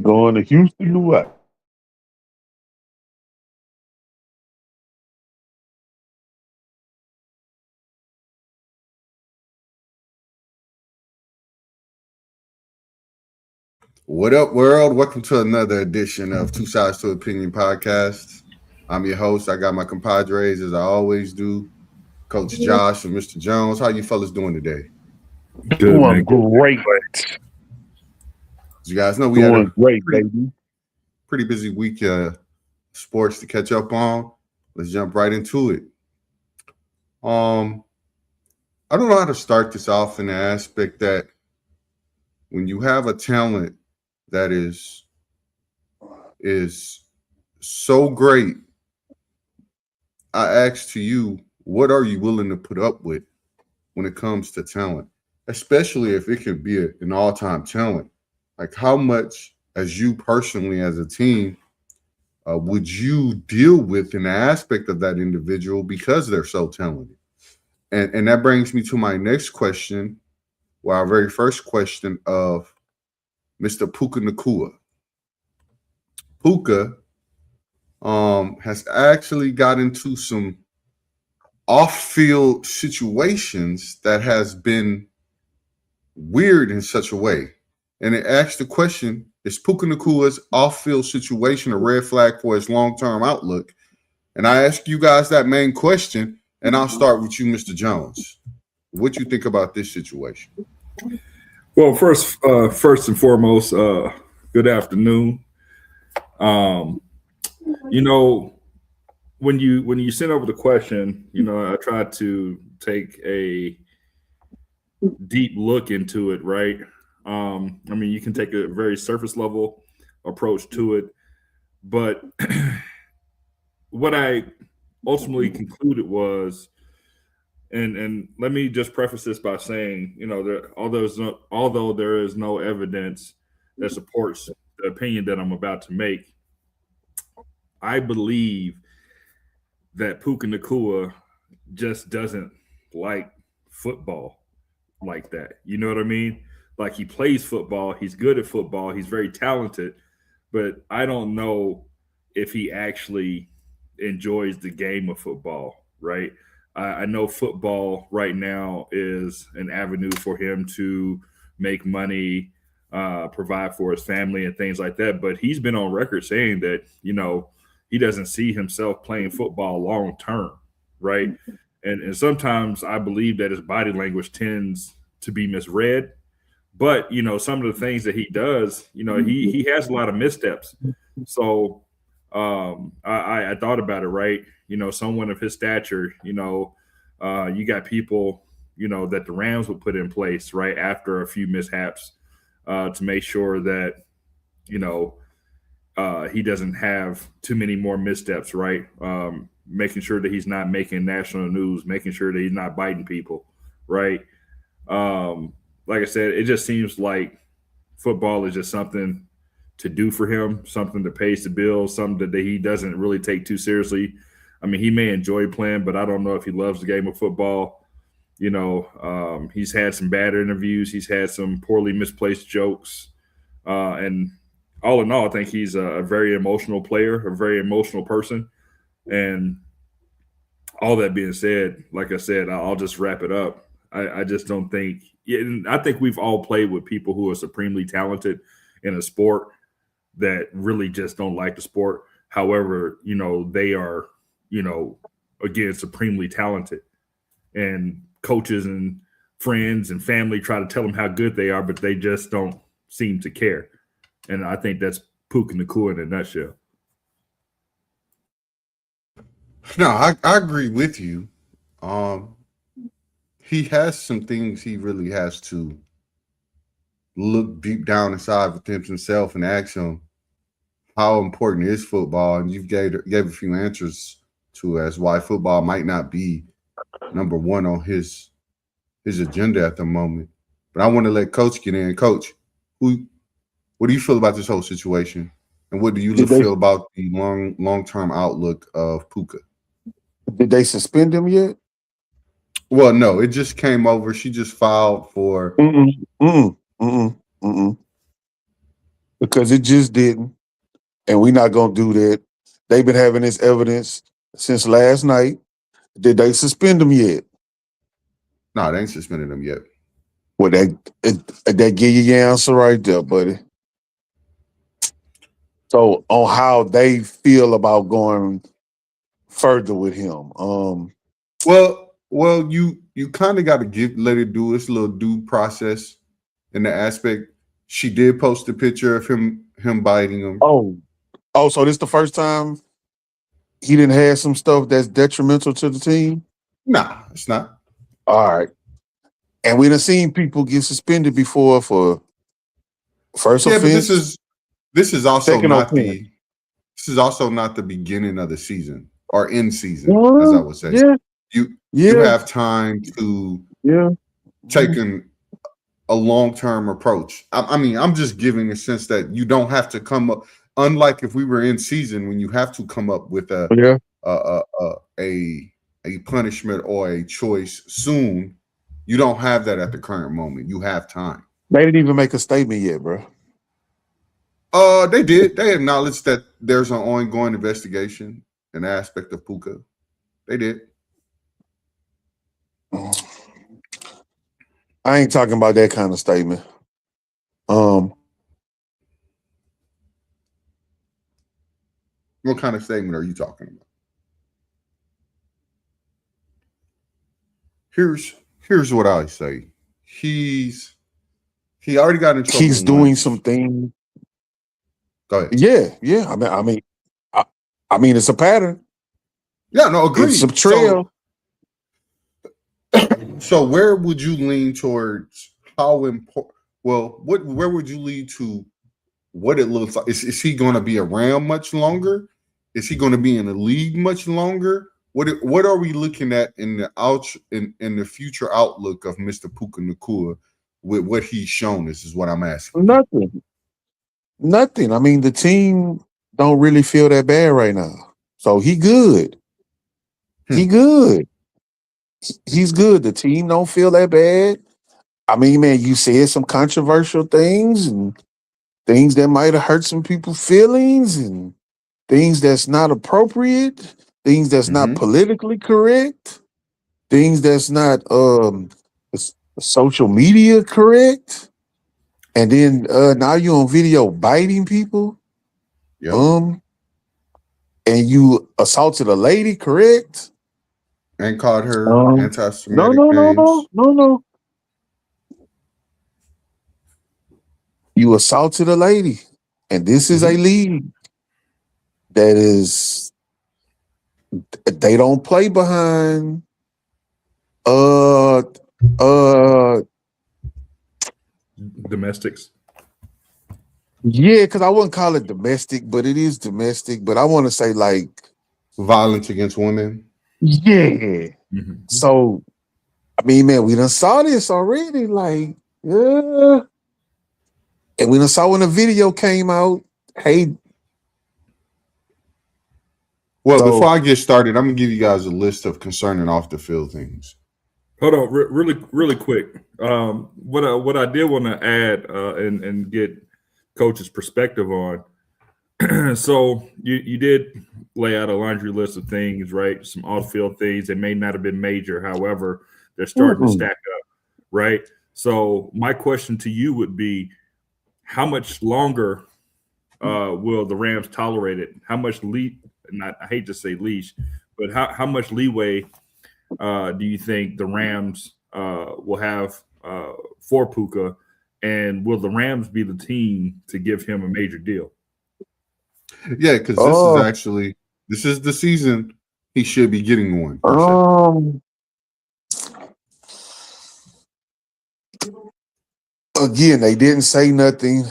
going to Houston or what? What up, world? Welcome to another edition of Two Sides to Opinion podcast. I'm your host. I got my compadres, as I always do, Coach Josh and Mr. Jones. How you fellas doing today? Doing great. As you guys know, we had a great, baby. pretty busy week sports to catch up on. Let's jump right into it. I don't know how to start this off in the aspect that when you have a talent that is so great, I ask to you, what are you willing to put up with when it comes to talent, especially if it could be an all-time talent? Like, how much, as you personally, as a team, would you deal with in the aspect of that individual because they're so talented? And that brings me to my next question, well, our very first question of Mr. Puka Nacua. Puka has actually got into some off-field situations that has been weird in such a way. And it asks the question, is Puka Nacua's off-field situation a red flag for his long-term outlook? And I ask you guys that main question, and I'll start with you, Mr. Jones. What you think about this situation? Well, first and foremost, good afternoon. When you sent over the question, I tried to take a deep look into it, right? You can take a very surface level approach to it, but what I ultimately concluded was, and let me just preface this by saying, although there is no evidence that supports the opinion that I'm about to make, I believe that Puka Nacua just doesn't like football like that. You know what I mean? Like, he plays football, he's good at football, he's very talented, but I don't know if he actually enjoys the game of football, right? I know football right now is an avenue for him to make money, provide for his family and things like that, but he's been on record saying that, he doesn't see himself playing football long term, right? And sometimes I believe that his body language tends to be misread. But, some of the things that he does, he has a lot of missteps. So I thought about it, right? Someone of his stature, you got people, that the Rams would put in place, right, after a few mishaps to make sure that, he doesn't have too many more missteps, right? Making sure that he's not making national news, making sure that he's not biting people, right? Like I said, it just seems like football is just something to do for him, something that pays the bills, something that he doesn't really take too seriously. I mean, he may enjoy playing, but I don't know if he loves the game of football. He's had some bad interviews. He's had some poorly misplaced jokes. And all in all, I think he's a very emotional player, a very emotional person. And all that being said, like I said, I'll just wrap it up. I just don't think – I think we've all played with people who are supremely talented in a sport that really just don't like the sport. However, they are, again, supremely talented. And coaches and friends and family try to tell them how good they are, but they just don't seem to care. And I think that's Puka Nacua in a nutshell. No, I agree with you. He has some things he really has to look deep down inside within himself and ask him how important is football. And you gave a few answers to as why football might not be number one on his agenda at the moment. But I want to let Coach get in. Coach, what do you feel about this whole situation? And what do you feel about the long-term outlook of Puka? Did they suspend him yet? Well, no, it just came over. She just filed for. because it just didn't, and we're not gonna do that. They've been having this evidence since last night. Did they suspend him yet? No, they ain't suspended him yet. Well, that give you your answer right there, buddy. So on how they feel about going further with him. Well, you kind of got to let it do its little due process in the aspect. She did post a picture of him biting him. Oh, so this the first time he didn't have some stuff that's detrimental to the team? Nah, it's not. All right. And we done seen people get suspended before for first offense. But this is also second not offense. this is also not the beginning of the season or in season, as I would say. You have time to take a long-term approach. I mean, I'm just giving a sense that you don't have to come up, unlike if we were in season when you have to come up with a punishment or a choice soon. You don't have that at the current moment. You have time. They didn't even make a statement yet, bro. They did. They acknowledged that there's an ongoing investigation, an aspect of Puka. They did. I ain't talking about that kind of statement. What kind of statement are you talking about? Here's what I say. He already got in trouble. He's doing some things. Go ahead. Yeah. I mean, it's a pattern. Yeah, no, agreed. It's a trail. So where would you lean towards how important? Well, where would you lean to what it looks like? Is he going to be around much longer? Is he going to be in the league much longer? What are we looking at in the future outlook of Mr. Puka Nacua with what he's shown us is what I'm asking. Nothing. I mean, the team don't really feel that bad right now. So he good. He good. He's good. The team don't feel that bad. I mean, man, you said some controversial things and things that might have hurt some people's feelings and things that's not appropriate, things that's not politically correct, things that's not social media correct. And then now you're on video biting people. Yep. And you assaulted a lady, correct? And called her anti-Semitic names. No. You assaulted a lady. And this is a league that is, they don't play behind domestics. Yeah, because I wouldn't call it domestic, but it is domestic. But I want to say like violence against women. Yeah. So, I mean, man, we done saw this already. Like, yeah. And we done saw when the video came out. Hey. Well, before I get started, I'm gonna give you guys a list of concerning off the field things. Hold on, really quick. What I did want to add and get Coach's perspective on. So you did lay out a laundry list of things, right? Some off-field things that may not have been major. However, they're starting to stack up, right? So my question to you would be, how much longer will the Rams tolerate it? How much I hate to say leash, but how much leeway do you think the Rams will have for Puka? And will the Rams be the team to give him a major deal? Yeah, because this is the season he should be getting one. Again, they didn't say nothing.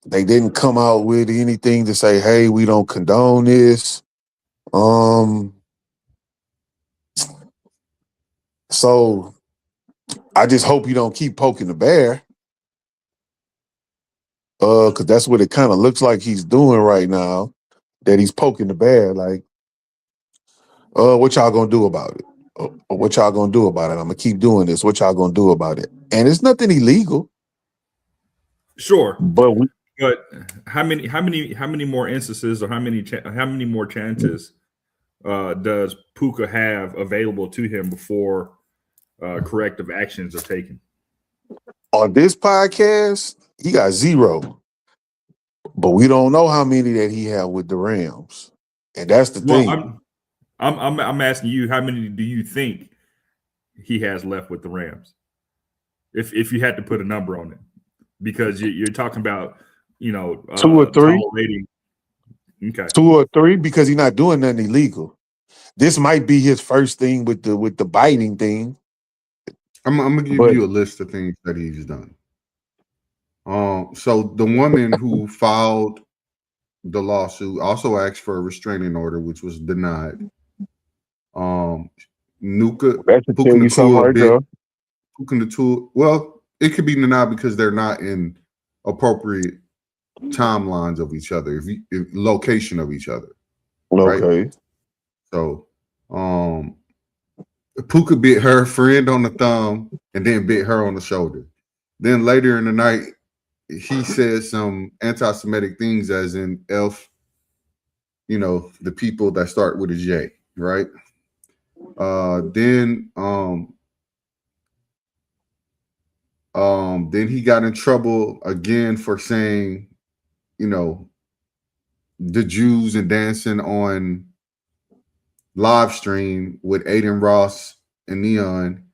They didn't come out with anything to say, hey, we don't condone this. So I just hope you don't keep poking the bear. Because that's what it kind of looks like he's doing right now, that he's poking the bear. Like, what y'all gonna do about it? What y'all gonna do about it? I'm gonna keep doing this. What y'all gonna do about it? And it's nothing illegal. Sure. But But how many more instances or how many more chances does Puka have available to him before corrective actions are taken? On this podcast, he got 0. But we don't know how many that he had with the Rams. And that's the thing. I'm asking you, how many do you think he has left with the Rams? If you had to put a number on it, because you're talking about 2 or 3. Tolerating. Okay, 2 or 3 because he's not doing nothing illegal. This might be his first thing with the biting thing. I'm gonna give you a list of things that he's done. So the woman who filed the lawsuit also asked for a restraining order, which was denied. Puka Nacua, well, it could be denied because they're not in appropriate timelines of each other, location of each other. Okay. Right? So, Puka bit her friend on the thumb and then bit her on the shoulder. Then later in the night, he said some anti-Semitic things, as in F, the people that start with a J, right? Then he got in trouble again for saying, the Jews and dancing on live stream with Aiden Ross and Neon.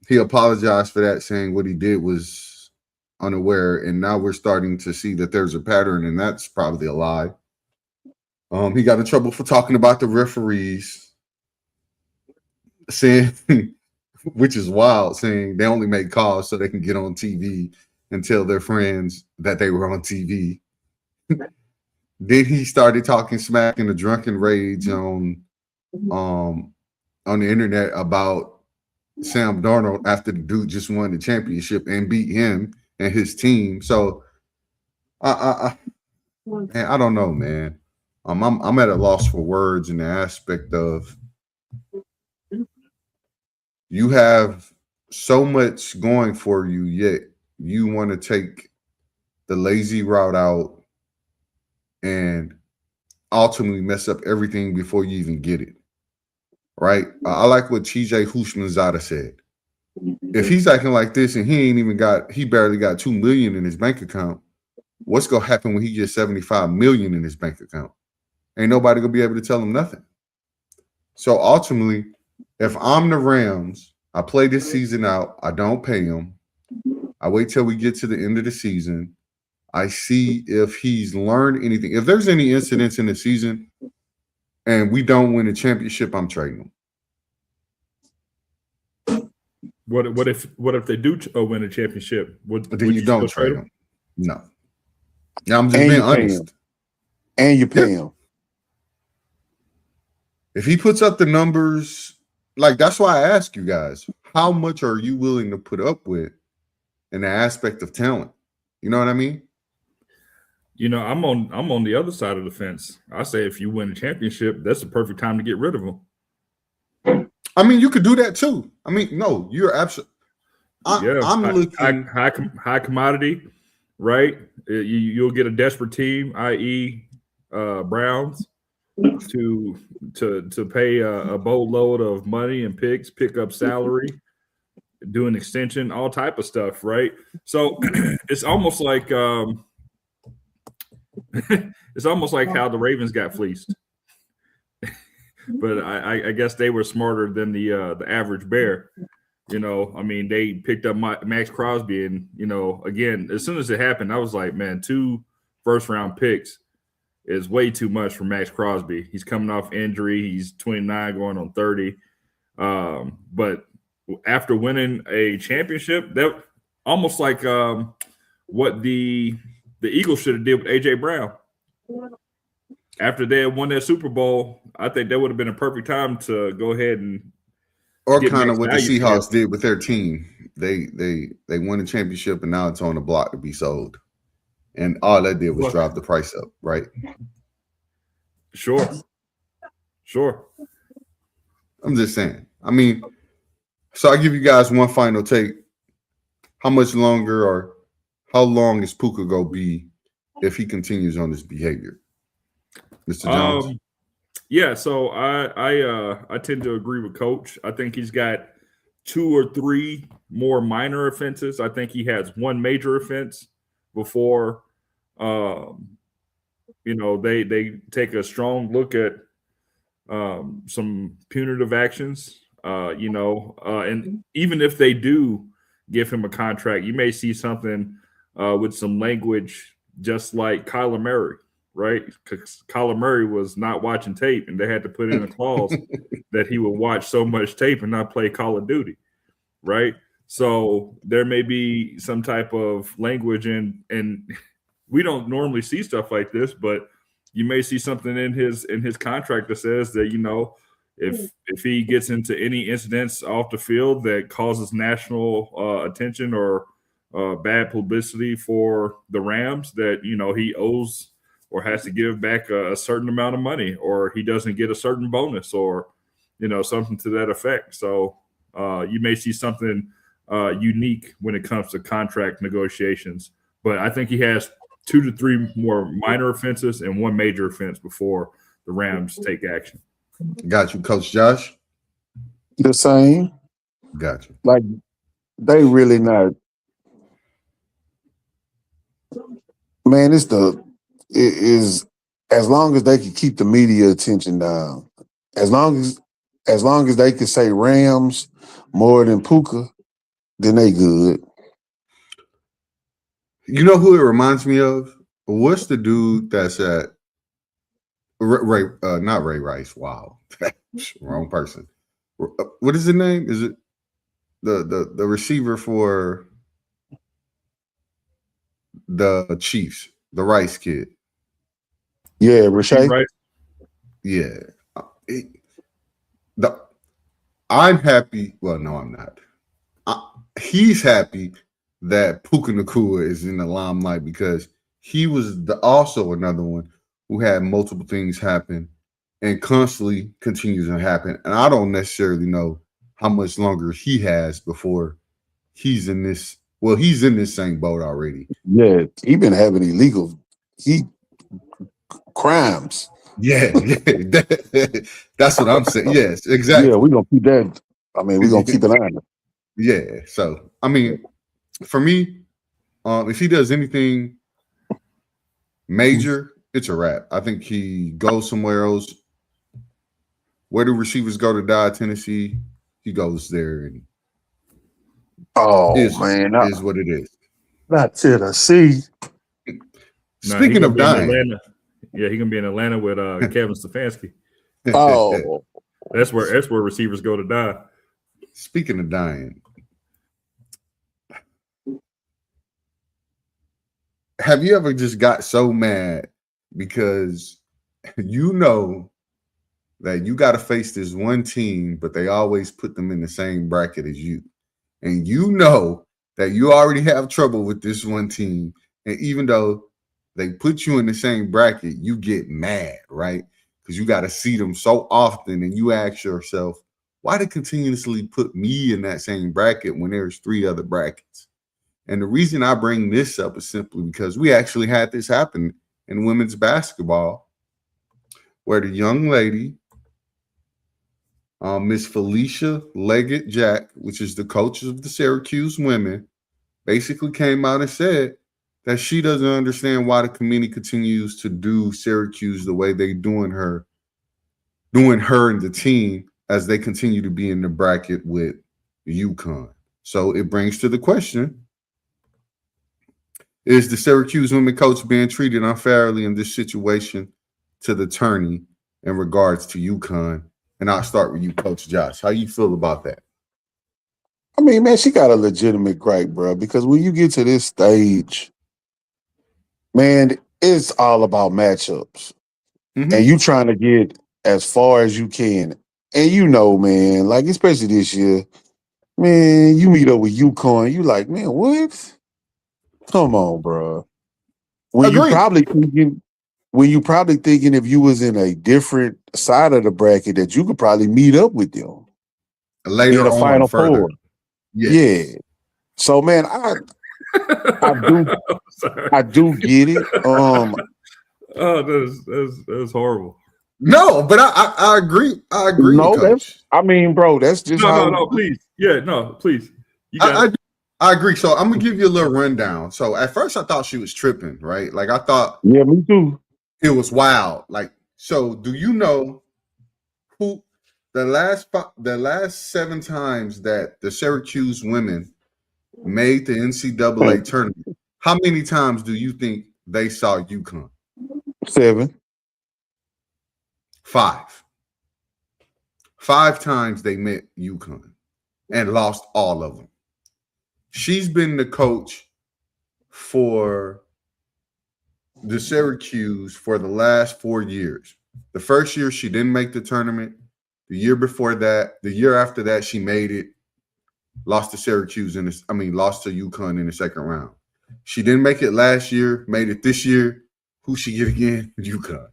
He apologized for that, saying what he did was unaware, and now we're starting to see that there's a pattern, and that's probably a lie. He got in trouble for talking about the referees, saying, which is wild, saying they only make calls so they can get on TV and tell their friends that they were on TV. Then he started talking smack in a drunken rage on the internet about Sam Darnold after the dude just won the championship and beat him and his team. So I don't know, man. I'm at a loss for words in the aspect of you have so much going for you, yet you want to take the lazy route out and ultimately mess up everything before you even get it. Right? I like what TJ Hushmanzada said. If he's acting like this and he barely got $2 million in his bank account, what's gonna happen when he gets $75 million in his bank account? Ain't nobody gonna be able to tell him nothing. So ultimately, if I'm the Rams, I play this season out, I don't pay him. I wait till we get to the end of the season. I see if he's learned anything. If there's any incidents in the season and we don't win a championship, I'm trading him. What if they do win a championship? Then you don't trade him. No. Now I'm just being honest. And you pay him. If he puts up the numbers, like that's why I ask you guys, how much are you willing to put up with in the aspect of talent? You know what I mean? I'm on the other side of the fence. I say if you win a championship, that's the perfect time to get rid of him. I mean, you could do that too. I mean, no, you're absolutely. I'm looking high commodity, right? You'll get a desperate team, i.e., Browns, to pay a boatload of money and picks, pick up salary, do an extension, all type of stuff, right? So it's almost like how the Ravens got fleeced. But I guess they were smarter than the average bear. They picked up Max Crosby, and again, as soon as it happened, I was like, man, 2 first-round picks is way too much for Max Crosby. He's coming off injury. He's 29, going on 30. But after winning a championship, that almost like what the Eagles should have did with A.J. Brown. After they had won that Super Bowl, I think that would have been a perfect time to go ahead and kind of what the Seahawks did with their team. They won a championship and now it's on the block to be sold. And all that did was drive the price up, right? Sure. I'm just saying. I mean, so I give you guys one final take. How much longer or how long is Puka gonna be if he continues on this behavior, Mr. Jones? Yeah, so I tend to agree with Coach. I think he's got 2 or 3 more minor offenses. I think he has 1 major offense before they take a strong look at some punitive actions. And even if they do give him a contract, you may see something with some language just like Kyler Murray, right? Because Kyler Murray was not watching tape, and they had to put in a clause that he would watch so much tape and not play Call of Duty, right? So there may be some type of language, and we don't normally see stuff like this, but you may see something in his contract that says that, if he gets into any incidents off the field that causes national attention or bad publicity for the Rams, that he owes or has to give back a certain amount of money, or he doesn't get a certain bonus, or something to that effect. So you may see something unique when it comes to contract negotiations. But I think he has 2 to 3 more minor offenses and 1 major offense before the Rams take action. Got you, Coach Josh. The same. Got you. Like, they really not. Man, it is as long as they can keep the media attention down. As long as they can say Rams more than Puka, then they good. You know who it reminds me of? What's the dude that's at Ray? Not Ray Rice. Wow, wrong person. What is his name? Is it the receiver for the Chiefs? The Rice kid. Yeah, Rashay. Right. Yeah. I'm happy. Well, no, I'm not. He's happy that Puka Nacua is in the limelight because he was also another one who had multiple things happen and constantly continues to happen. And I don't necessarily know how much longer he has before he's in this. Well, he's in this same boat already. Yeah, he been having illegal crimes. Yeah, that's what I'm saying. Yes, exactly. Yeah, we're gonna keep that. I mean, we're gonna keep an eye on it. Yeah. So I mean, for me, if he does anything major, it's a wrap. I think he goes somewhere else. Where do receivers go to die? Tennessee. He goes there, and is what it is. Not Tennessee. Speaking of dying, he's gonna be in Atlanta with Kevin Stefanski. Oh, that's where receivers go to die. Speaking of dying, have you ever just got so mad because you know that you got to face this one team, but they always put them in the same bracket as you, and you know that you already have trouble with this one team, and even though they put you in the same bracket, you get mad, right? Because you got to see them so often, and you ask yourself, why they continuously put me in that same bracket when there's 3 other brackets? And the reason I bring this up is simply because we actually had this happen in women's basketball, where the young lady, Miss Felicia Leggett-Jack, which is the coach of the Syracuse women, basically came out and said that she doesn't understand why the committee continues to do Syracuse the way they doing her and the team as they continue to be in the bracket with UConn. So it brings to the question, is the Syracuse women coach being treated unfairly in this situation to the tourney in regards to UConn? And I'll start with you, Coach Josh. How you feel about that? I mean, man, she got a legitimate gripe, bro, because when you get to this stage, man, it's all about matchups. Mm-hmm. And you trying to get as far as you can. And man, like, especially this year, man, you meet up with UConn, you like, man, what? Come on, bro. When you probably thinking if you was in a different side of the bracket that you could probably meet up with them later in the on Final further. Four. Yes. Yeah. So, man, I do get it. Oh, that's horrible. No, but I agree. I agree, No, Coach. bro, that's just No, please. Yeah, no, please. You got it. I agree. So I'm gonna give you a little rundown. So at first I thought she was tripping, right? Like I thought, yeah, me too. It was wild. Like, so do you know who the last 7 times that the Syracuse women made the NCAA tournament? How many times do you think they saw UConn? 7. 5. 5 times they met UConn and lost all of them. She's been the coach for the Syracuse for the last 4 years. The first year she didn't make the tournament. The year before that, the year after that, she made it. Lost to Syracuse lost to UConn in the second round. She didn't make it last year, made it this year. Who she get again? UConn.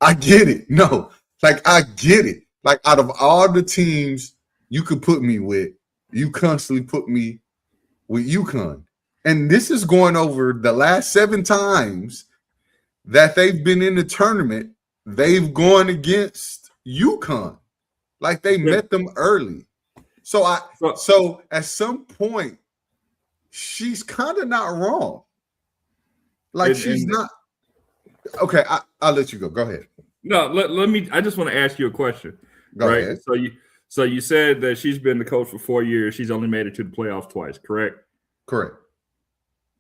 I get it. No, like I get it. Like out of all the teams you could put me with, you constantly put me with UConn. And this is going over the last 7 times that they've been in the tournament. They've gone against UConn. Like they met them early. So at some point, she's kind of not wrong. Like she's not. Okay, I'll let you go. Go ahead. No, let me. I just want to ask you a question. Go ahead. So you said that she's been the coach for 4 years. She's only made it to the playoffs twice, correct? Correct.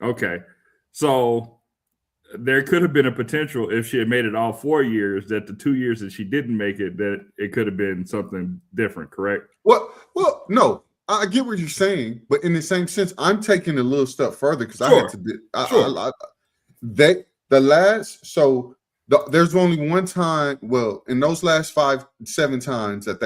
Okay. So there could have been a potential if she had made it all 4 years that the 2 years that she didn't make it, that it could have been something different, correct? Well, no, I get what you're saying, but in the same sense, I'm taking a little step further because I had to do there's only one time. Well, in those last 7 times that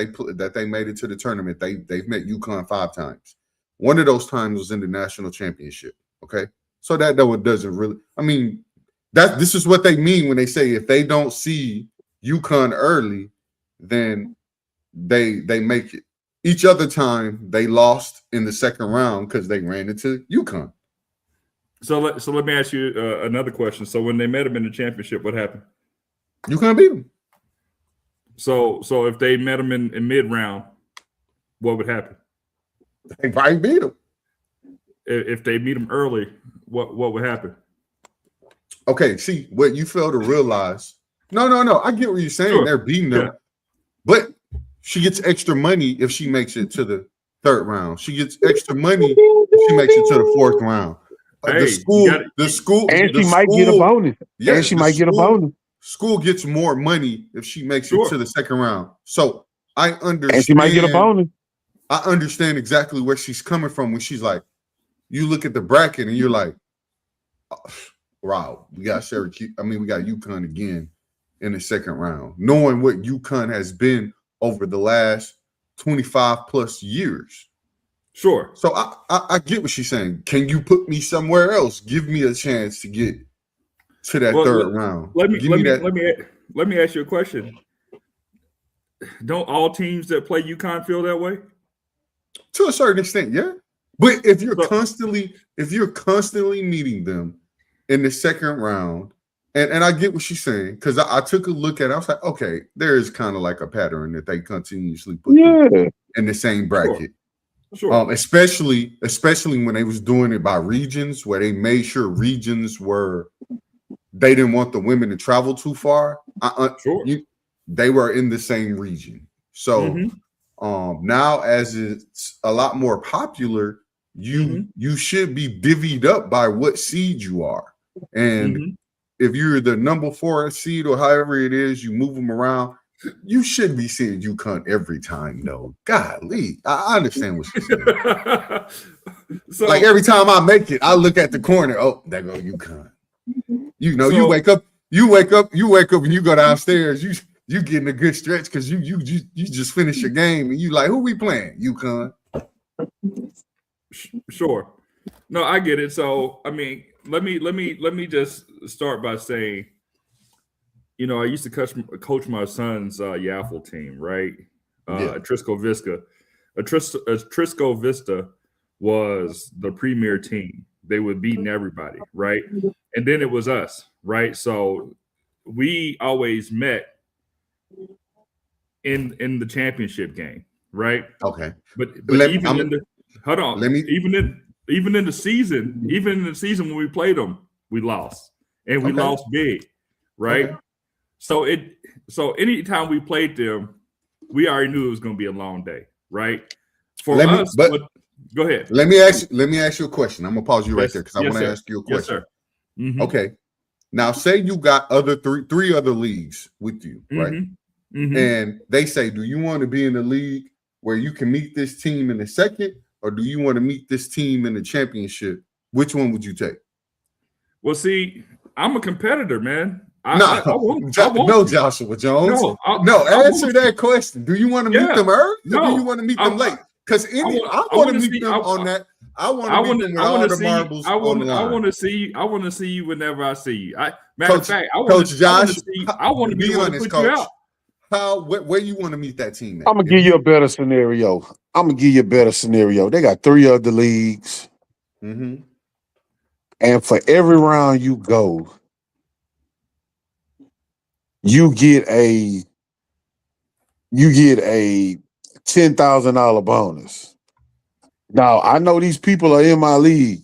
they made it to the tournament, they've met UConn 5 times. One of those times was in the national championship. Okay, so that though it doesn't really. I mean, this is what they mean when they say if they don't see UConn early, then they make it. Each other time they lost in the second round because they ran into UConn. So let me ask you another question. So when they met them in the championship, what happened? UConn beat them. So if they met them in mid-round, what would happen? They probably beat them. If they meet them early, what would happen? Okay, see what you fail to realize. No. I get what you're saying. Sure. They're beating them, but she gets extra money if she makes it to the 3rd round. She gets extra money if she makes it to the 4th round. And she might get a bonus. Yeah, and she might get a bonus. School gets more money if she makes it to the 2nd round. So I understand. And she might get a bonus. I understand exactly where she's coming from when she's like, you look at the bracket and you're like, oh, wow, we got Syracuse. We got UConn again in the 2nd round, knowing what UConn has been over the last 25 plus years. Sure. So I get what she's saying. Can you put me somewhere else? Give me a chance to get to that 3rd round. Let me ask you a question. Don't all teams that play UConn feel that way? To a certain extent, yeah. But if you're constantly meeting them in the 2nd round, and I get what she's saying, because I took a look at it, I was like, okay, there is kind of like a pattern that they continuously put them in the same bracket. Sure. Especially when they was doing it by regions, where they made sure regions they didn't want the women to travel too far. They were in the same region. So now, as it's a lot more popular, you should be divvied up by what seed you are. And if you're the number 4 seed or however it is, you move them around. You should be seeing UConn every time, though. Golly, I understand what she's saying. So, like every time I make it, I look at the corner. Oh, there go UConn. You wake up, and you go downstairs. You getting a good stretch because you just finished your game and you like, who we playing? UConn. Sure. No, I get it. So let me just start by saying, I used to coach my son's Yaffle team, right? Trisco Vista. Trisco Vista was the premier team they were beating everybody, right? And then it was us, right? So we always met in the championship game, right? Okay. But Let- even I'm- in the hold on, let me- even in the season, when we played them, we lost, and we Okay. lost big, right? Okay. So anytime we played them, we already knew it was going to be a long day, right? For Let me- us, but- go ahead. Let me ask you a question. I'm gonna pause you right Yes, there because I yes, want to sir. ask you a Yes, question. sir. Mhm. Okay. Now, say you got three other leagues with you, right? Mhm. Mhm. And they say, do you want to be in a league where you can meet this team in the second, or do you want to meet this team in the championship? Which one would you take? Well, see, I'm a competitor, man. I No, want Joshua Jones. No, No, I answer want that question. Do you want to meet Yeah. them early, or No. do you want to meet them late? Because I want wanna to meet see- them on that. I want I to meet want them with I all want to the see. marbles I on want. the I line. want to see. I want to see you whenever I see you. Matter Coach- of fact, I want Coach to Josh, see. I want to be be the one to honest, put you Coach. out. Where you want to meet that team at? I'm gonna give you a better scenario. I'm gonna give you a better scenario. They got 3 other leagues, Mm-hmm. and for every round you go, you get a $10,000 bonus. Now I know these people are in my league,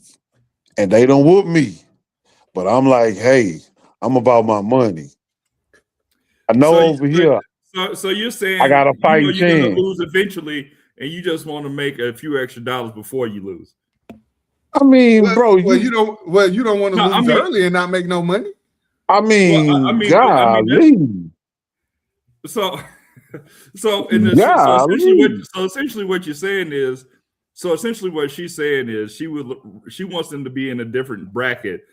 and they don't whoop me, but I'm like, hey, I'm about my money. I know So over here So you're saying I got a fighting you're going to chance. lose eventually, and you just want to make a few extra dollars before you lose. I mean, Well, bro, you don't want to No, lose I mean- early and not make no money. I mean, but I mean, golly. So essentially what you're saying is, essentially what she's saying is she wants them to be in a different bracket,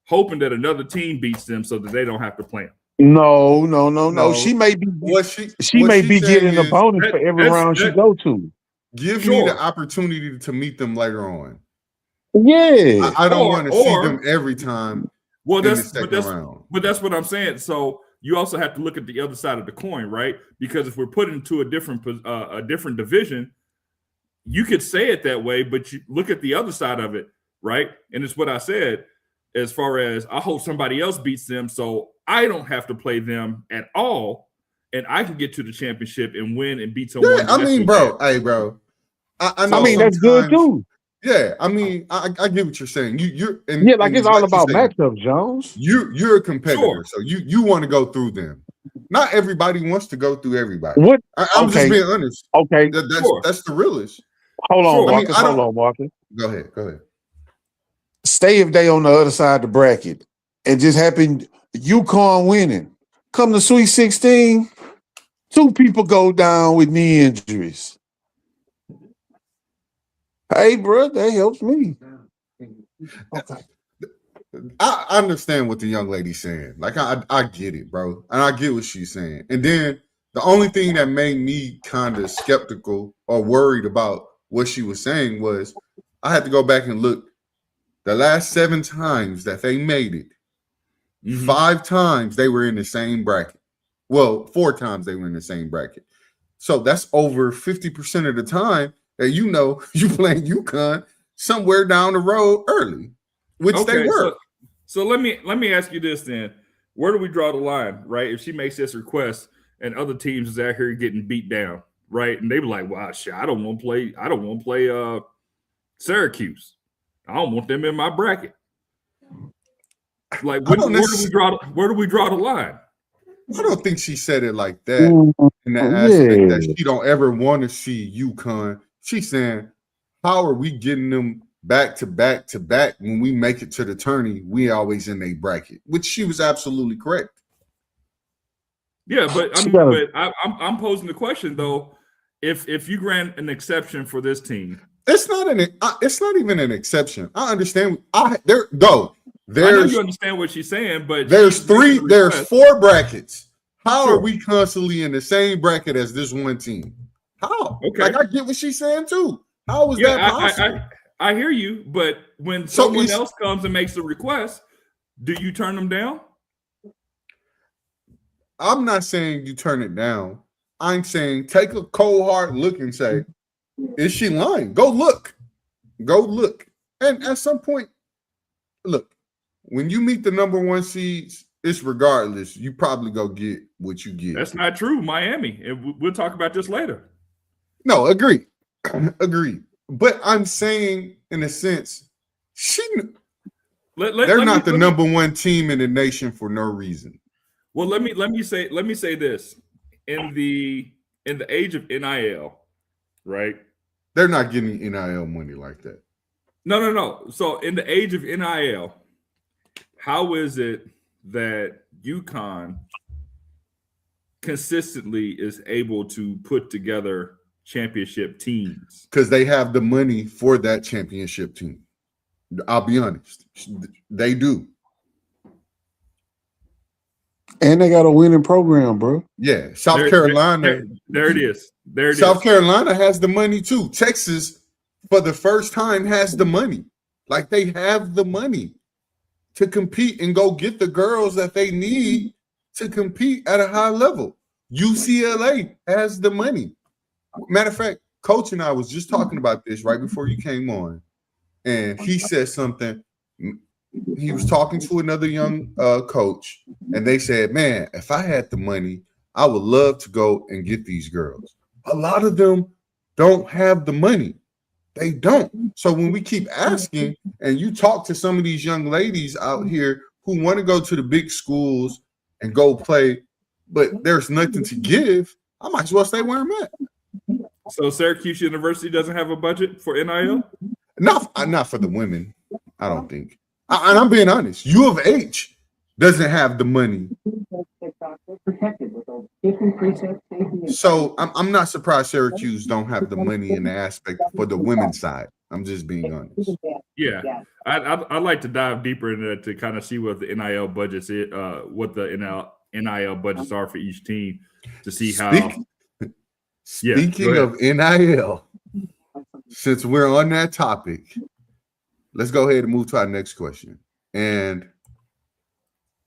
hoping that another team beats them so that they don't have to play them. No. She may be What she may be getting a bonus that- for every that's- round she that- go to. give me Sure. the opportunity to meet them later on. Yeah. I don't Or- want to see or- them every time Well, in the that's second round. but that's what I'm saying. So you also have to look at the other side of the coin, right? Because if we're put into a different division, you could say it that way, but you look at the other side of it, right? And it's what I said, as far as I hope somebody else beats them, so I don't have to play them at all, and I can get to the championship and win and beat someone. Yeah, I mean, bro. Hey, bro. I know. I mean, that's good sometimes- too. Yeah, I mean, I get what you're saying. You're Yeah, like it's all you about say, matchup, Jones. You're a competitor, Sure. so you want to go through them. Not everybody wants to go through everybody. What? I'm just Okay. being honest. Okay, Sure. That's the realest. hold on, Sure. I mean, Marcus. I Hold don't- on, Marcus. Go ahead. Stay if they on the other side of the bracket. It just happened. UConn winning. Come to Sweet 16, 2 people go down with knee injuries. Hey, bro, that helps me. Okay. I understand what the young lady's saying. Like I get it, bro, and I get what she's saying. And then the only thing that made me kind of skeptical or worried about what she was saying was I had to go back and look. The last 7 times that they made it, Mhm. 5 times they were in the same bracket. Well, 4 times they were in the same bracket. So that's over 50% of the time that you playing UConn somewhere down the road early, which they were. So let me ask you this then: where do we draw the line, right? If she makes this request and other teams is out here getting beat down, right? And they be like, "Wow, shit, I don't want to play Syracuse. I don't want them in my bracket." Like, where do we draw the line? I don't think she said it like that in the aspect that she don't ever want to see UConn. She's saying, how are we getting them back to back to back when we make it to the tourney? We always in a bracket, which she was absolutely correct. Yeah, but I'm posing the question though: if you grant an exception for this team, it's not even an exception. I understand. I know you understand what she's saying, but there's 4 brackets. How Sure. are we constantly in the same bracket as this one team? How? Okay. Like I get what she's saying too. How is that possible? I hear you, but when someone else comes and makes a request, do you turn them down? I'm not saying you turn it down. I'm saying take a cold hard look and say, is she lying? Go look. And at some point, look, when you meet the number one seeds, it's regardless. You probably go get what you get. That's not true. Miami, and we'll talk about this later. No, agree. Agreed. But I'm saying, in a sense, they're not the number one team in the nation for no reason. Well, let me say this. In the age of NIL, right? They're not getting NIL money like that. No. So in the age of NIL, how is it that UConn consistently is able to put together championship teams? Because they have the money for that championship team. I'll be honest. They do. And they got a winning program, bro. Yeah. South Carolina. There it is. South Carolina has the money too. Texas, for the first time, has the money. Like, they have the money to compete and go get the girls that they need to compete at a high level. UCLA has the money. Matter of fact, Coach and I was just talking about this right before you came on, and he said something. He was talking to another young coach, and they said, man, if I had the money, I would love to go and get these girls. A lot of them don't have the money. They don't. So when we keep asking, and you talk to some of these young ladies out here who want to go to the big schools and go play, but there's nothing to give, I might as well stay where I'm at. So Syracuse University doesn't have a budget for NIL? Not for the women, I don't think. And I'm being honest. U of H doesn't have the money. So I'm not surprised Syracuse don't have the money in the aspect for the women's side. I'm just being honest. Yeah, I'd like to dive deeper into that to kind of see what the NIL budgets is, what the NIL budgets are for each team, to see how. Speaking of NIL, since we're on that topic, let's go ahead and move to our next question. And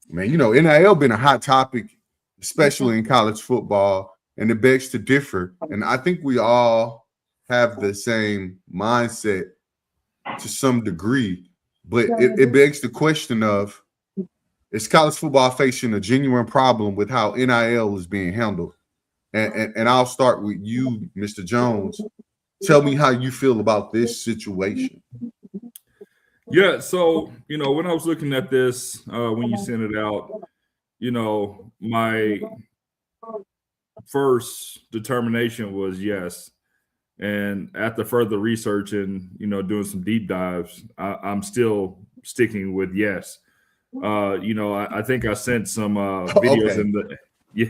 man, NIL been a hot topic, especially in college football, and it begs to differ. And I think we all have the same mindset to some degree, but it begs the question of, is college football facing a genuine problem with how NIL is being handled? And I'll start with you, Mr. Jones. Tell me how you feel about this situation. Yeah, so, when I was looking at this, when you sent it out, my first determination was yes. And after further research and, doing some deep dives, I'm still sticking with yes. I think I sent some videos in the – yeah.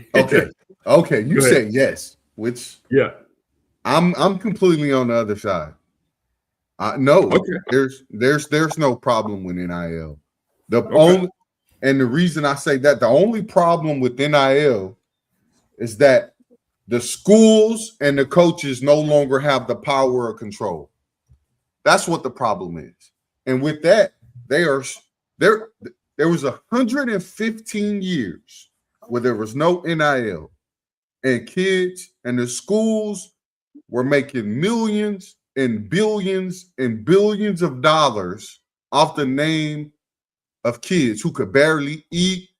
Okay, you said yes, which I'm completely on the other side. No, there's no problem with NIL. And the reason I say that, the only problem with NIL is that the schools and the coaches no longer have the power or control. That's what the problem is. And with that, there was 115 years where there was no NIL, and kids and the schools were making millions and billions and billions of dollars off the name of kids who could barely eat,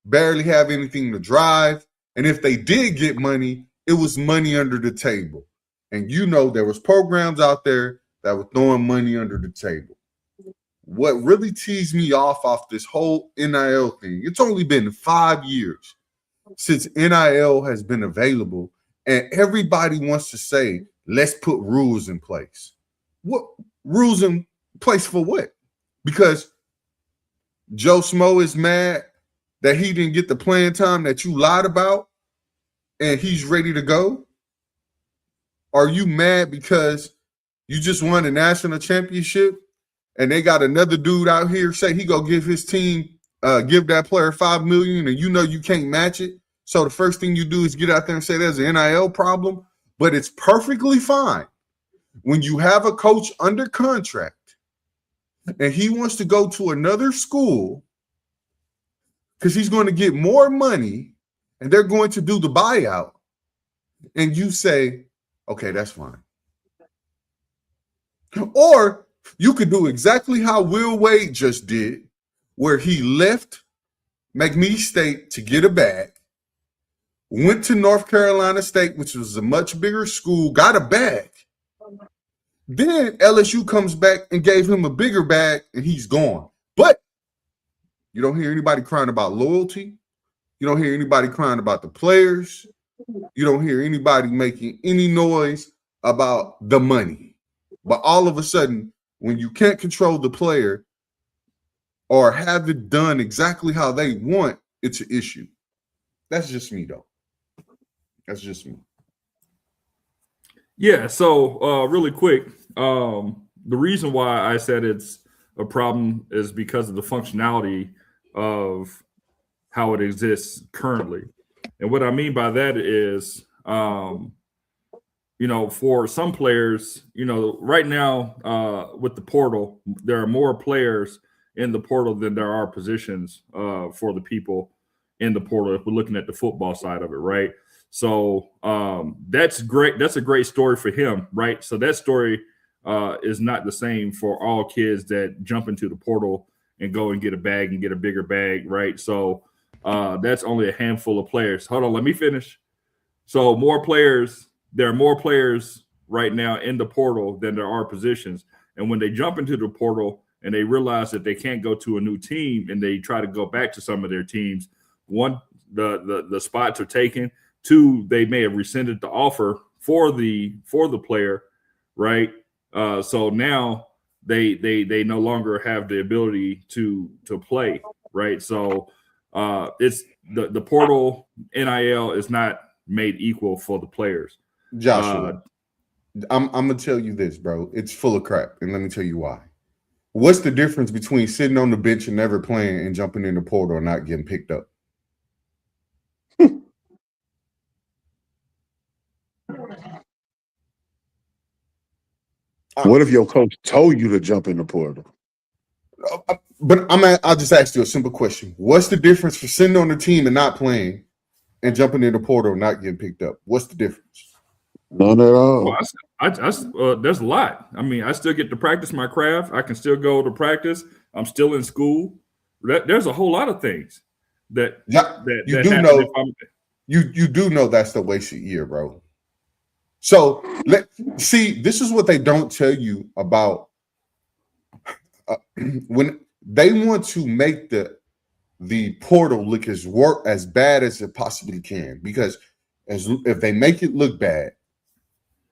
barely have anything to drive. And if they did get money, it was money under the table. And there was programs out there that were throwing money under the table. What really teased me off this whole NIL thing, it's only been 5 years since NIL has been available, and everybody wants to say, let's put rules in place. What rules in place for what? Because Joe Smo is mad that he didn't get the playing time that you lied about and he's ready to go? Are you mad because you just won a national championship and they got another dude out here say he go give his team, give that player $5 million, and you can't match it? So the first thing you do is get out there and say there's an NIL problem? But it's perfectly fine when you have a coach under contract and he wants to go to another school because he's going to get more money and they're going to do the buyout, and you say, okay, that's fine. Or You could do exactly how Will Wade just did, where he left McNeese State to get a bag, went to North Carolina State, which was a much bigger school, got a bag. Then LSU comes back and gave him a bigger bag, and he's gone. But you don't hear anybody crying about loyalty. You don't hear anybody crying about the players. You don't hear anybody making any noise about the money. But all of a sudden, when you can't control the player or have it done exactly how they want, it's an issue. That's just me, though. That's just me. Yeah, so really quick, the reason why I said it's a problem is because of the functionality of how it exists currently. And what I mean by that is, for some players, right now with the portal, there are more players in the portal than there are positions for the people in the portal if we're looking at the football side of it, right? So that's great. That's a great story for him, right? So that story is not the same for all kids that jump into the portal and go and get a bag and get a bigger bag, right? So that's only a handful of players. Hold on, let me finish. So there are more players right now in the portal than there are positions. And when they jump into the portal and they realize that they can't go to a new team and they try to go back to some of their teams, one, the spots are taken. Two, they may have rescinded the offer for the player, right? So now they no longer have the ability to play, right? So it's the portal NIL is not made equal for the players. Joshua, I'm gonna tell you this, bro. It's full of crap, and let me tell you why. What's the difference between sitting on the bench and never playing and jumping in the portal and not getting picked up? What if your coach told you to jump in the portal? But I'll just ask you a simple question. What's the difference for sitting on the team and not playing and jumping in the portal and not getting picked up? What's the difference? None at all. Well, there's a lot. I mean, I still get to practice my craft. I can still go to practice. I'm still in school. There's a whole lot of things that you do know. You do know that's the wasted year, bro. So this is what they don't tell you about when they want to make the portal look as bad as it possibly can. Because if they make it look bad,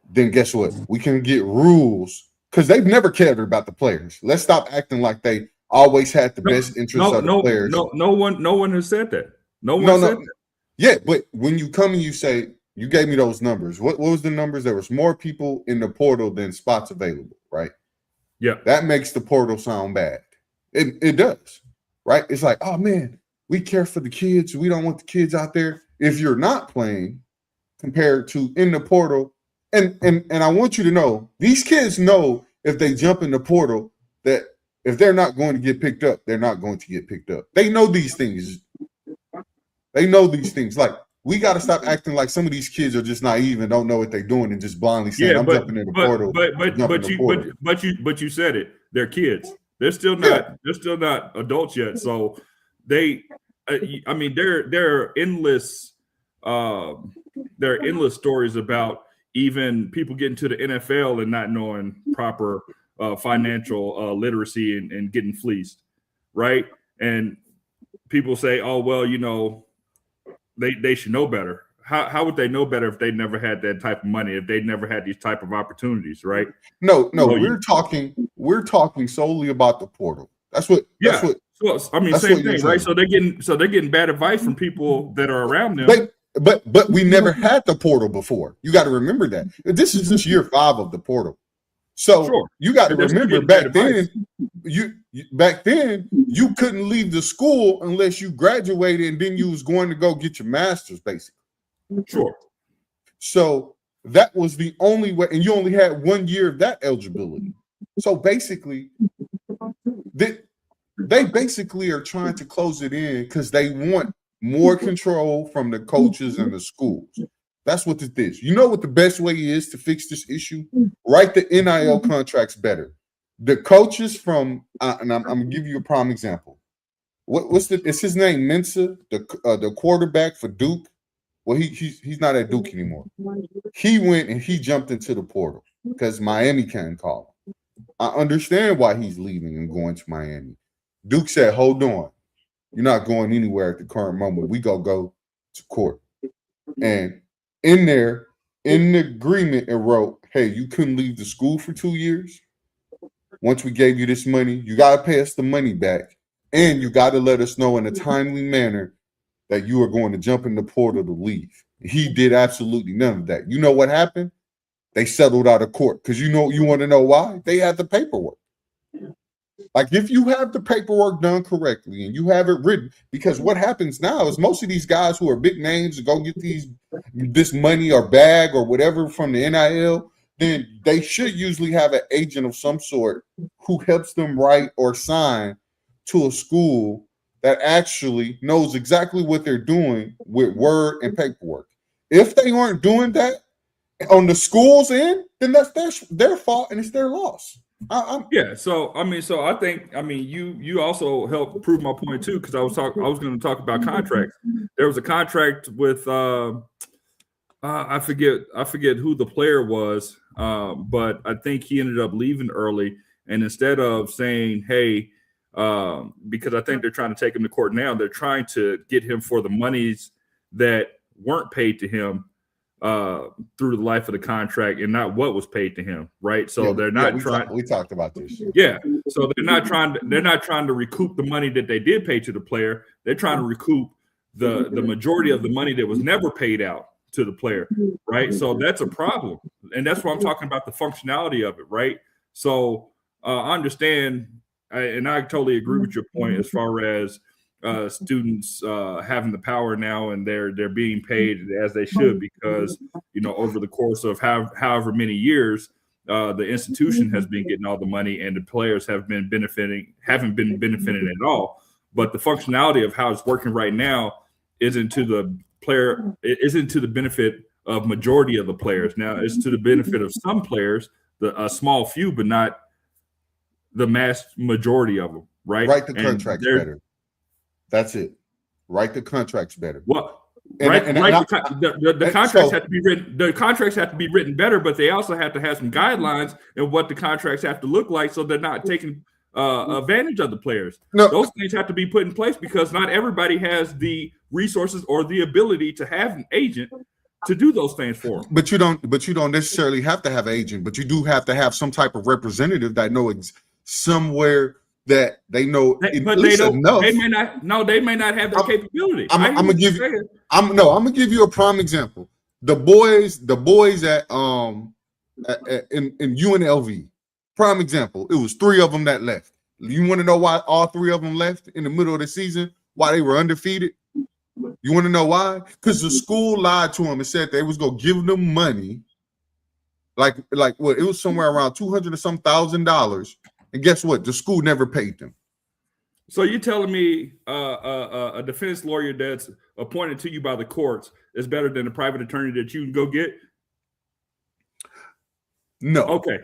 then guess what? We can get rules because they've never cared about the players. Let's stop acting like they always had the best interest of the players. No one has said that. No one said that. Yeah, but when you come and you say, you gave me those numbers. What was the numbers? There was more people in the portal than spots available, right? Yeah. That makes the portal sound bad. It does, right? It's like, oh, man, we care for the kids. We don't want the kids out there. If you're not playing compared to in the portal, and I want you to know, these kids know if they jump in the portal that if they're not going to get picked up, they're not going to get picked up. They know these things. Like, we got to stop acting like some of these kids are just naive and don't know what they're doing and just blindly saying, "I'm jumping in the portal." But you said it. They're kids. They're still not. They're still not adults yet. So they, I mean, there are endless stories about even people getting to the NFL and not knowing proper financial literacy and getting fleeced, right? And people say, "Oh, well, they should know better." How would they know better if they never had that type of money, if they never had these type of opportunities, right? No, we're talking solely about the portal. Same thing, right? So they're getting bad advice from people that are around them. But we never had the portal before. You got to remember that. This is just year 5 of the portal. So you got to remember back then you couldn't leave the school unless you graduated and then you was going to go get your master's, basically. Sure. So that was the only way, and you only had 1 year of that eligibility. So basically, they basically are trying to close it in because they want more control from the coaches and the schools. That's what it is. You know what the best way is to fix this issue? Write the NIL contracts better. The coaches from and I'm gonna give you a prime example. Is his name Mensa, the quarterback for Duke? Well, he's not at Duke anymore. He went and he jumped into the portal because Miami can't call him. I understand why he's leaving and going to Miami. Duke said, "Hold on, you're not going anywhere at the current moment. We go to court." And in there, in the agreement, it wrote, "Hey, you couldn't leave the school for 2 years. Once we gave you this money, you got to pay us the money back. And you got to let us know in a timely manner that you are going to jump in the portal to leave." He did absolutely none of that. You know what happened? They settled out of court because you want to know why? They had the paperwork. Like if you have the paperwork done correctly and you have it written, because what happens now is most of these guys who are big names and go get this money or bag or whatever from the NIL, then they should usually have an agent of some sort who helps them write or sign to a school that actually knows exactly what they're doing with word and paperwork. If they aren't doing that on the school's end, then that's their fault and it's their loss. So I think you also helped prove my point too, because I was going to talk about contracts. There was a contract with I forget who the player was, but I think he ended up leaving early, and instead of saying, "Hey," because I think they're trying to take him to court now, they're trying to get him for the monies that weren't paid to him through the life of the contract and not what was paid to him, right? So they're not trying. We talked about this. Yeah, so they're not trying to recoup the money that they did pay to the player. They're trying to recoup the majority of the money that was never paid out to the player, right? So that's a problem, and that's why I'm talking about the functionality of it, right? So I understand, and I totally agree with your point as far as students having the power now, and they're being paid as they should, because over the course of however many years the institution has been getting all the money and the players haven't been benefiting at all. But the functionality of how it's working right now isn't to the benefit of majority of the players. Now it's to the benefit of some players, a small few, but not the mass majority of them, right? Write the contracts better. That's it. Write the contracts better. Well, the contracts have to be written. The contracts have to be written better, but they also have to have some guidelines and what the contracts have to look like, so they're not taking advantage of the players. No. Those things have to be put in place, because not everybody has the resources or the ability to have an agent to do those things for them. But you don't necessarily have to have an agent, but you do have to have some type of representative that knows somewhere that they know. They may not have that capability. I'm gonna give you a prime example. The boys at in UNLV, prime example. It was 3 of them that left. You want to know why all 3 of them left in the middle of the season? Why they were undefeated? You want to know why? Because the school lied to them and said they was gonna give them money, like what? It was somewhere around $200,000 or some $1,000. And guess what? The school never paid them. So you're telling me a defense lawyer that's appointed to you by the courts is better than a private attorney that you can go get? No. Okay.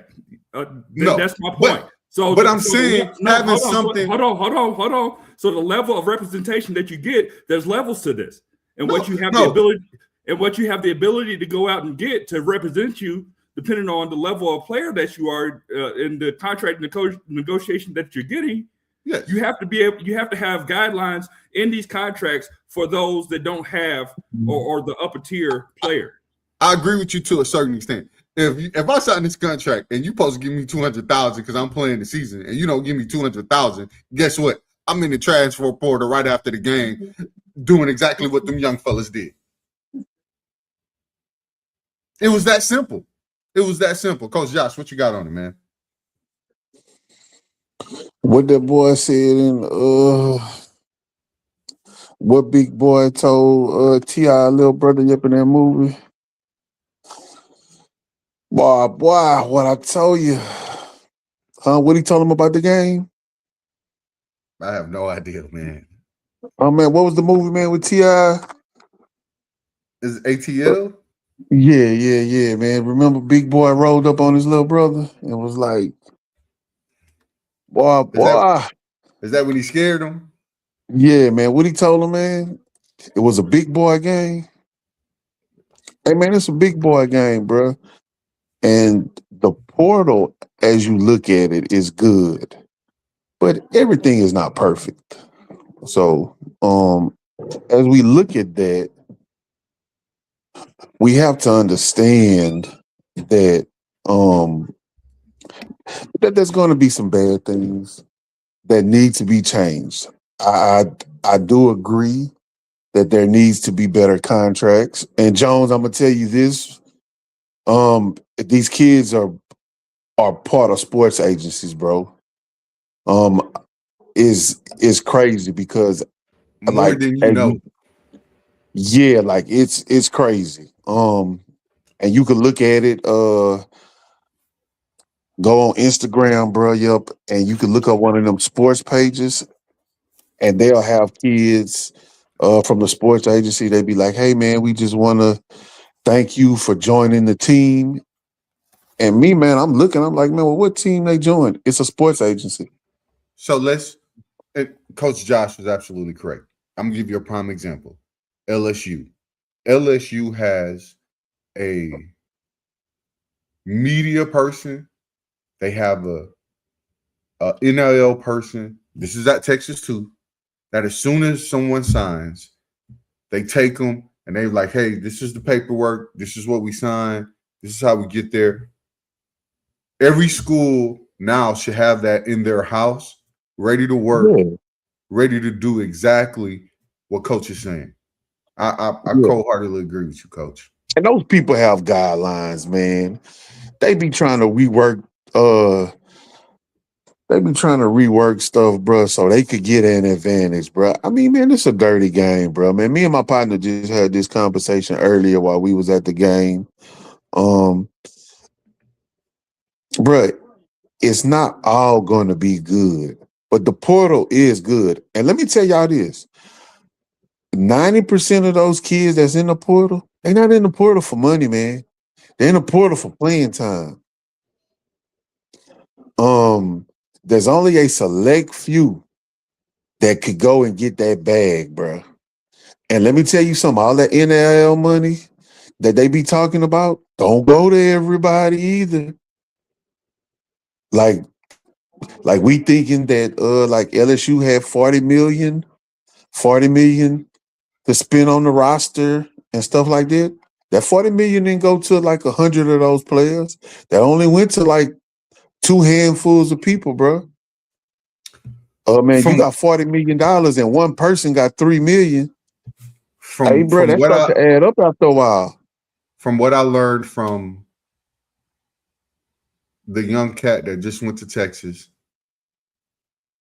No. That's my point. But I'm saying having something. Hold on. So the level of representation that you get, there's levels to this, and what you have the ability to go out and get to represent you, depending on the level of player that you are in the contract negotiation that you're getting. Yes. You have to have guidelines in these contracts for those that don't have or the upper tier player. I agree with you to a certain extent. If I sign this contract and you're supposed to give me $200,000 because I'm playing the season, and you don't give me $200,000, guess what? I'm in the transfer portal right after the game, doing exactly what them young fellas did. It was that simple. Coach Josh, what you got on it, man? What that boy said in what Big Boy told T.I. little brother up in that movie. Boy, what I told you. What he told him about the game? I have no idea, man. Oh man, what was the movie, man, with T.I.? Is it ATL? Yeah, man. Remember Big Boy rolled up on his little brother and was like, Boy. Is that when he scared him? Yeah, man. What he told him, man? It was a big boy game. Hey, man, it's a big boy game, bro. And the portal, as you look at it, is good, but everything is not perfect. So, as we look at that, we have to understand that that there's going to be some bad things that need to be changed. I do agree that there needs to be better contracts. And Jones, I'm gonna tell you this: these kids are part of sports agencies, bro. Is crazy because More like than you know. yeah, like it's crazy. And you can look at it. Go on Instagram, bro. Yep, and you can look up one of them sports pages, and they'll have kids from the sports agency. They be like, "Hey, man, we just want to thank you for joining the team." And me, man, I'm looking. I'm like, man, well, what team they joined? It's a sports agency. So Coach Josh was absolutely correct. I'm gonna give you a prime example. LSU. LSU has a media person. They have a NIL person. This is at Texas too. That as soon as someone signs, they take them and they're like, "Hey, this is the paperwork. This is what we signed. This is how we get there." Every school now should have that in their house, ready to work, Yeah, ready to do exactly what Coach is saying. I yeah. wholeheartedly agree with you, Coach. And those people have guidelines, man. They be trying to rework. They be trying to rework stuff, bro, so they could get an advantage, bro. I mean, man, it's a dirty game, bro. Man, me and my partner just had this conversation earlier while we was at the game. Bro, it's not all going to be good, but the portal is good. And let me tell y'all this: 90% of those kids that's in the portal, they not in the portal for money, man. They're in the portal for playing time. There's only a select few that could go and get that bag, bro. And let me tell you something, all that NIL money that they be talking about, don't go to everybody either. Like we thinking that like LSU had 40 million to spend on the roster and stuff like that. That 40 million didn't go to like 100 of those players. That only went to like 2 handfuls of people, bro. Man, you got $40 million and one person got 3 million. Hey, bro, that starts to add up after a while. From what I learned from the young cat that just went to Texas,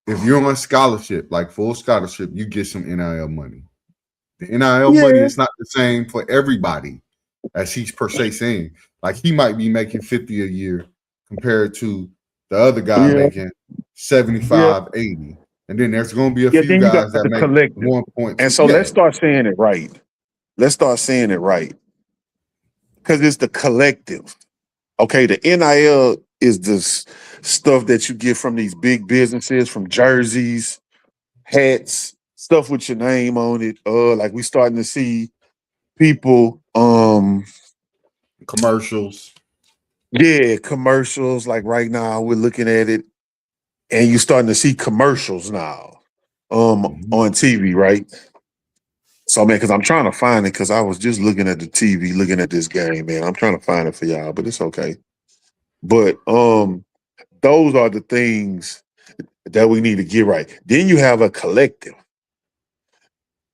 if you're on scholarship, like full scholarship, you get some NIL money. The NIL money is not the same for everybody, as he's per se saying. Like he might be making 50 a year compared to the other guy making 75, 80. And then there's going to be a few guys that make 1.2. And so let's start saying it right. Let's start saying it right. Because it's the collective. Okay, the NIL is this stuff that you get from these big businesses, from jerseys, hats, stuff with your name on it. Like we starting to see people commercials. Yeah, commercials. Like right now, we're looking at it, and you're starting to see commercials now on TV, right? So, man, because I'm trying to find it, because I was just looking at the TV, looking at this game, man. I'm trying to find it for y'all, but it's okay. But those are the things that we need to get right. Then you have a collective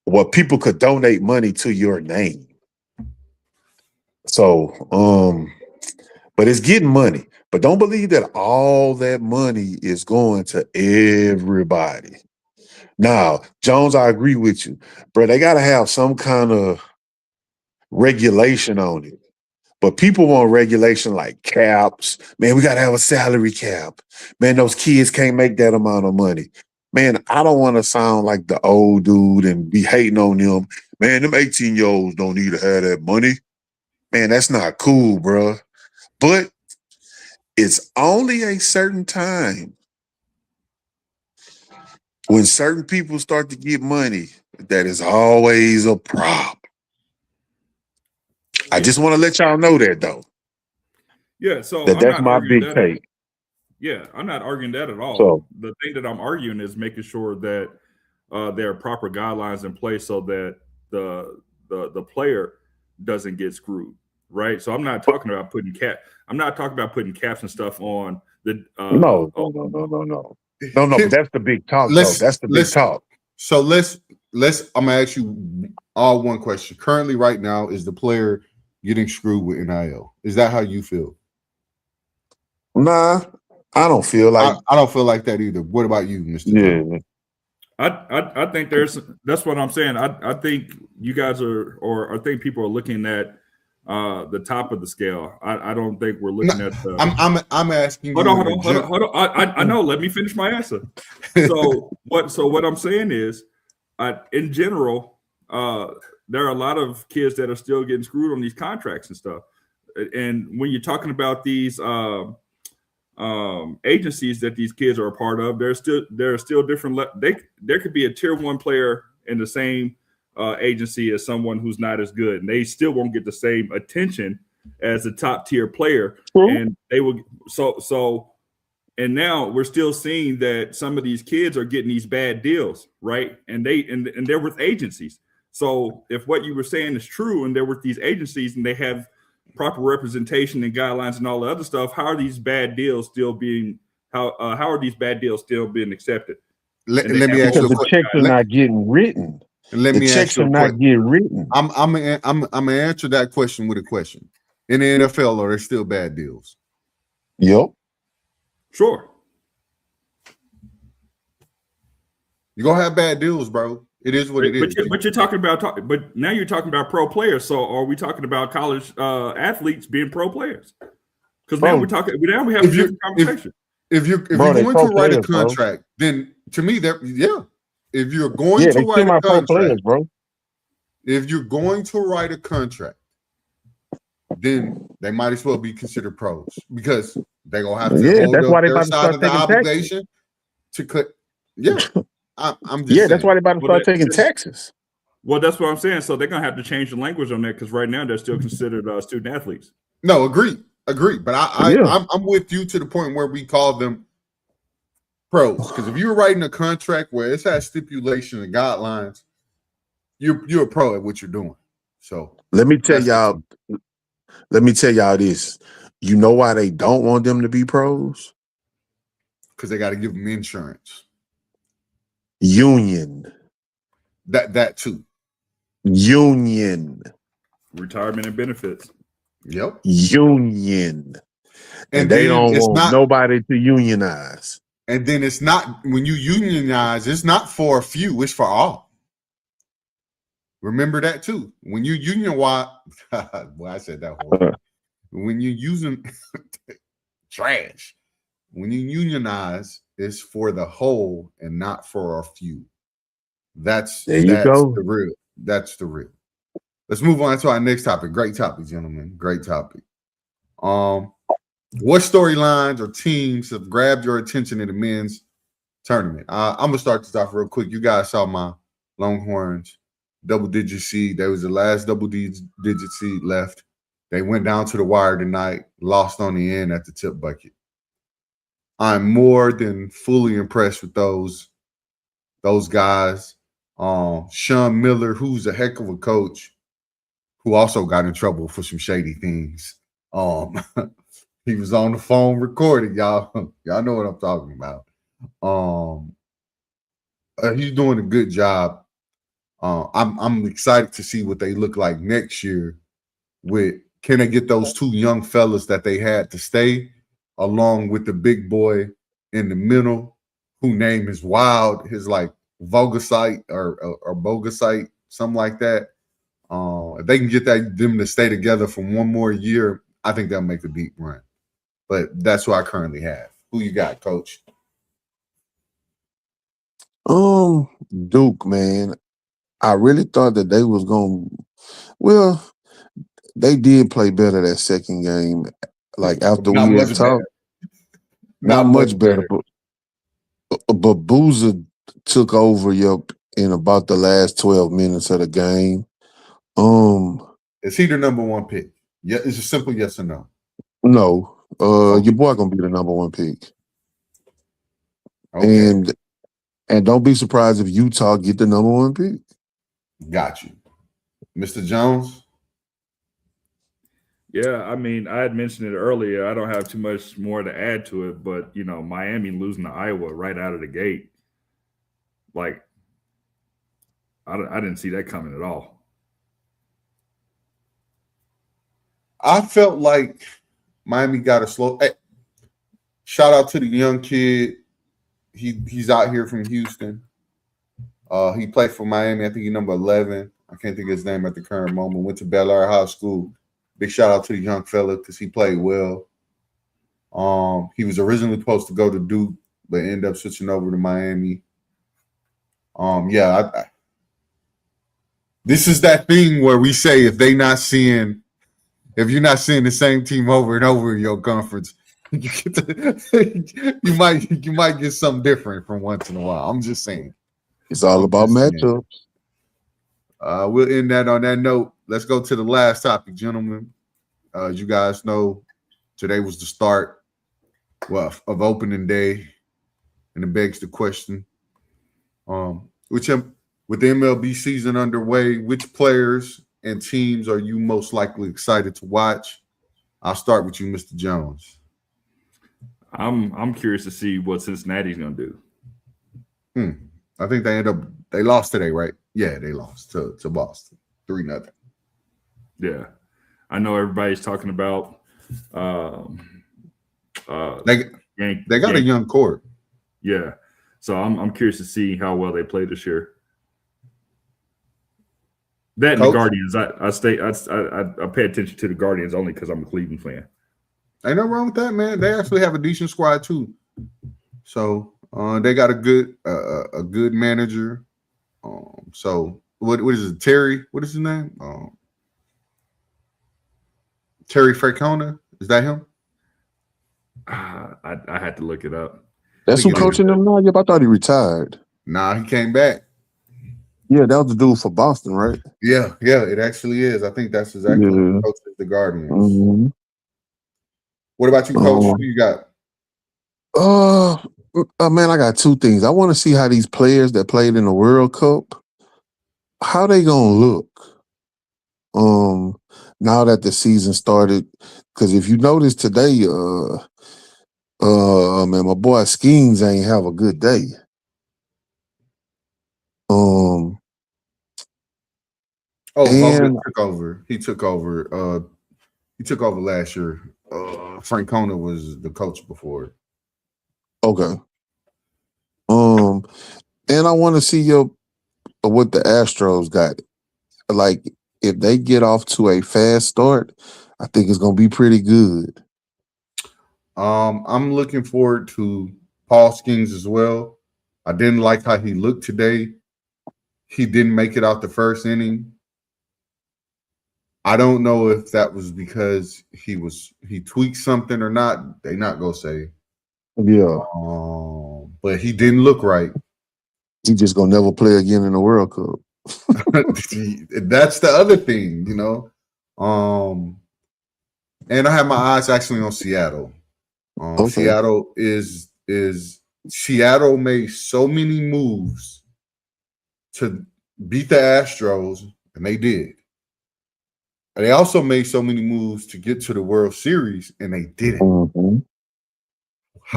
where people could donate money to your name. So, but it's getting money. But don't believe that all that money is going to everybody. Now, Jones, I agree with you. Bro, they got to have some kind of regulation on it. But people want regulation like caps. Man, we got to have a salary cap. Man, those kids can't make that amount of money. Man, I don't want to sound like the old dude and be hating on them. Man, them 18-year-olds don't need to have that money. Man, that's not cool, bro. But it's only a certain time when certain people start to get money, that is always a problem. I just want to let y'all know that, though. Yeah, so That's not my arguing big that. take. Yeah, I'm not arguing that at all. So- the thing that I'm arguing is making sure that there are proper guidelines in place so that the player doesn't get screwed, right? So I'm not talking about putting caps and stuff on the. No. But that's the big talk, though. That's the big talk. So let's. I'm gonna ask you all one question. Currently, right now, is the player getting screwed with NIL? Is that how you feel? Nah, I don't feel like. I don't feel like that either. What about you, Mr. Yeah. I think that's what I'm saying. I think you guys I think people are looking at the top of the scale. I don't think we're looking at the. I'm asking. Hold on. I know. Let me finish my answer. So what I'm saying is, in general, there are a lot of kids that are still getting screwed on these contracts and stuff. And when you're talking about these agencies that these kids are a part of, there are still different. There could be a tier 1 player in the same agency as someone who's not as good, and they still won't get the same attention as a top tier player. And they will. And now we're still seeing that some of these kids are getting these bad deals, right? And they're with agencies. So if what you were saying is true, and they're with these agencies, and they have proper representation and guidelines and all the other stuff, how are these bad deals still being accepted? Let me ask you a question. The checks are not getting written. Let me ask you a question. Getting written. I'm gonna answer that question with a question. In the NFL, are there still bad deals? Yep. Sure. You're gonna have bad deals, bro. It is what it is. But you're talking about, but now you're talking about pro players. So are we talking about college athletes being pro players? Because now we have a different conversation. If you're going to write a contract, then to me if you're going to write a contract, if you're going to write a contract, then they might as well be considered pros because they're gonna have to hold up their side of the obligation to cut. Yeah. I'm just saying. That's why they're about to start taking taxes. Well, that's what I'm saying. So they're gonna have to change the language on that because right now they're still considered student athletes. No, agree. But I'm with you to the point where we call them pros. Because if you're writing a contract where it has stipulation and guidelines, you're a pro at what you're doing. So let me tell y'all this. You know why they don't want them to be pros? Because they got to give them insurance. Union. That too. Union. Retirement and benefits. Yep. Union. And they don't want nobody to unionize. And then it's not, when you unionize, it's not for a few, it's for all. Remember that too. When you unionize, well, I said that whole when you use them trash. When you unionize, it's for the whole and not for a few. That's the real. That's the real. Let's move on to our next topic. Great topic, gentlemen. Great topic. What storylines or teams have grabbed your attention in the men's tournament? I'm gonna start this off real quick. You guys saw my Longhorns double-digit seed. That was the last double-digit seed left. They went down to the wire tonight, lost on the end at the tip bucket. I'm more than fully impressed with those guys. Sean Miller, who's a heck of a coach, who also got in trouble for some shady things. He was on the phone recording, y'all. Y'all know what I'm talking about. He's doing a good job. I'm excited to see what they look like next year. Can they get those two young fellas that they had to stay, along with the big boy in the middle, whose name is wild, his like Vogelsite or Bogusite, something like that. If they can get them to stay together for one more year, I think that'll make a deep run. But that's what I currently have. Who you got, Coach? Duke, man. I really thought that they was going to, well, they did play better that second game. Like after we had talked. Not much better. But Boozer took over in about the last 12 minutes of the game. Is he the number one pick? Yeah, it's a simple yes or no. No. Your boy gonna be the number one pick. Okay. And don't be surprised if Utah get the number one pick. Got you. Mr. Jones? Yeah, I mean, I had mentioned it earlier. I don't have too much more to add to it, but Miami losing to Iowa right out of the gate, like I didn't see that coming at all. I felt like Miami got a slow. Hey, shout out to the young kid. He's out here from Houston. He played for Miami. I think he's number 11. I can't think of his name at the current moment. Went to Bel Air High School. Big shout out to the young fella because he played well. He was originally supposed to go to Duke, but ended up switching over to Miami. This is that thing where we say if you're not seeing the same team over and over in your conference, you might get something different from once in a while. I'm just saying. It's all about matchups. We'll end that on that note. Let's go to the last topic, gentlemen. As you guys know, today was the start of opening day, and it begs the question: with the MLB season underway, which players and teams are you most likely excited to watch? I'll start with you, Mr. Jones. I'm curious to see what Cincinnati's going to do. I think they lost today, right? Yeah, they lost to Boston 3-0. Yeah, I know everybody's talking about. They got a young core. Yeah, so I'm curious to see how well they play this year. That and the Guardians, I pay attention to the Guardians only because I'm a Cleveland fan. Ain't nothing wrong with that, man. They actually have a decent squad too. So they got a good manager. So what is it? Terry? What is his name? Terry Francona? Is that him? I had to look it up. That's who coaching them now. Yep, I thought he retired. Nah, he came back. Yeah, that was the dude for Boston, right? Yeah, it actually is. I think that's exactly who coaches the Guardians. Mm-hmm. What about you, Coach? Who you got? Man, I got two things. I want to see how these players that played in the World Cup, how they gonna look. Now that the season started, because if you notice today, man, my boy Skeens ain't have a good day. Vogel took over. He took over. He took over last year. Francona was the coach before. Okay. And I want to see what the Astros got. Like, if they get off to a fast start, I think it's gonna be pretty good. I'm looking forward to Paul Skeens as well. I didn't like how he looked today. He didn't make it out the first inning. I don't know if that was because he tweaked something or not. They not gonna say. Yeah. But he didn't look right. He just gonna never play again in the World Cup. That's the other thing, you know. And I have my eyes actually on Seattle. Okay. Seattle made so many moves to beat the Astros, and they did. They also made so many moves to get to the World Series, and they didn't. Mm-hmm.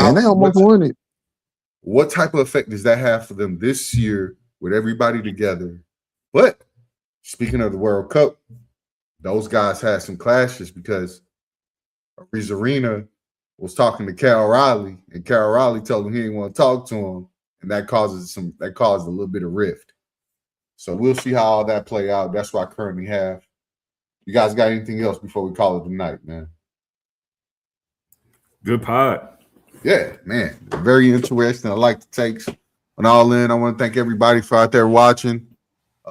And they almost won it. What type of effect does that have for them this year with everybody together? But speaking of the World Cup, those guys had some clashes because Arena was talking to Cal Riley, and Cal Riley told him he didn't want to talk to him, and that caused a little bit of rift. So we'll see how all that play out. That's what I currently have. You guys got anything else before we call it a night, man? Good pod. Yeah, man. Very interesting. I like the takes. And all in, I want to thank everybody for out there watching.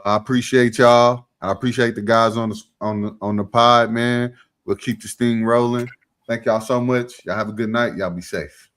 I appreciate y'all. I appreciate the guys on the pod, man. We'll keep this thing rolling. Thank y'all so much. Y'all have a good night. Y'all be safe.